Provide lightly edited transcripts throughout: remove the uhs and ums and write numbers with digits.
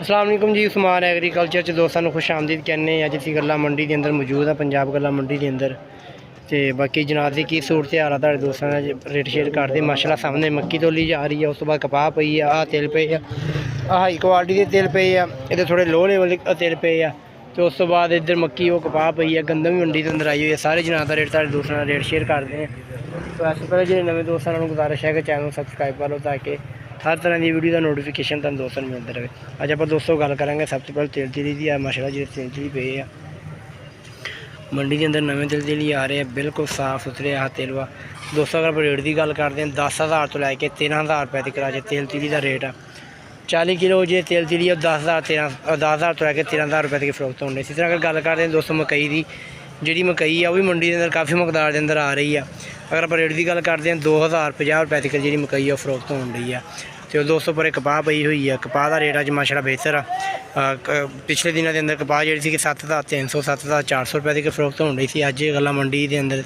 अस्सलाम वालेकुम जी। उस्मान एग्रीकल्चर च दोस्तों को खुश आमदीद कहने। अज असीं गल्ला मंडी के अंदर मौजूद है, पंजाब गल्ला मंडी के अंदर। तो बाकी जनाब की की सूरत हाल है तुहाडे दोस्तों ने रेट शेट करते। माशाल्लाह सामने मक्की तोली जा रही है, उस तो बाद कपाह पई है, आ तेल पे है, हाई क्वालिटी के तेल पे है, इधर थोड़े लो लेवल तेल पे है। तो उस तो बाद इधर मक्की वो कपाह पई है, गंदम भी मंडी के अंदर आई हुई है। सारे जनाब का रेट तुहाडे दोस्तों ने रेट शेयर करते हैं। तो इस पहले जो नवे दोस्तों को गुजारिश है कि चैनल सबसक्राइब कर लो ताकि हर तरह की वीडियो का नोटिफिकेशन तुम दोस्तों मिलता रहे। अज आप दोस्तों गल करेंगे सब तो पहले तेल तिली की। माशाल्लाह जी तेल तिली पे है मंडी के अंदर, नवे तेल तिली आ रहे हैं, बिल्कुल साफ सुथरे आ तेल वा। दोस्तों अगर रेट की गल करते हैं 10,000 तो लैके 13,000 रुपये तक अज तेल तिली का रेट है। 40 किलो जो तेल तिली है 10,000 तो लैके 13,000 रुपये तक फरोख्त होने। इसी तरह अगर गल करते हैं दोस्तों मकई की, जी मकई है वह भी मंडी के अंदर काफ़ी मकदार के अंदर आ रही है। अगर आप रेट की गल करते हैं 2,050 रुपये तक जी मकई है फरोख्त हो रही है। तो दोस्तों पर कपाह पई हुई है, कपाह का रेट अज माशाल्लाह बेहतर है। पिछले दिनों के अंदर कपाह जी 7,300 7,400 रुपये तक फरोख्त हो रही थी। अज गल्ला मंडी के अंदर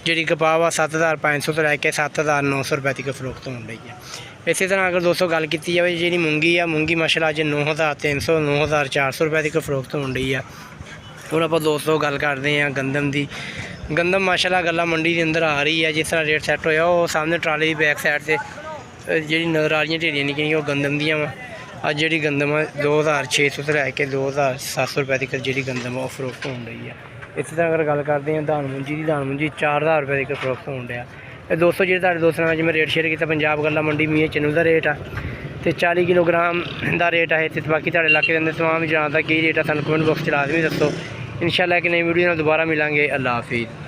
जी कपाह वा 7,500 तो लैके 7,900 रुपये तक फरोख्त हो रही है। इसी तरह अगर दोस्तों गल की जाए जी मूंगी है, मूंगी माशाल्लाह अज 9,300 9,400 रुपये तक फरोख्त हो रही है। ਹੁਣ ਆਪਾਂ दोस्तों गल करते हैं गंदम की। गंदम माशाल्लाह गल्ला मंडी के अंदर आ रही है। जिस तरह रेट सैट होया वो सामने ट्राले की बैक साइड से जी नज़र आ रही ढेरियां निक्कियां वो गंदम दियाँ वा। अज जी गंदम 2,600 तो लैके 2,700 रुपये तक जी गंदम वो फरोख्त हो रही है। इस तरह अगर गल करते हैं धान मुंजी की, धान मुंजी 4,000 रुपये तक फरोख्त हो रहा है। दोस्तों जी तुहाडे दोस्तों ने मैं रेट शेयर किया पंजाब गल्ला मंडी मियां चन्नू का रेट है तो 40 किलोग्राम का रेट है। तो बाकी तुहाडे इलाके के अंदर तमाम जानता की रेट है सानूं कमेंट बॉक्स च लाजमी दसो। इंशाअल्लाह एक नई वीडियो दोबारा मिलेंगे। अल्लाह हाफिज़।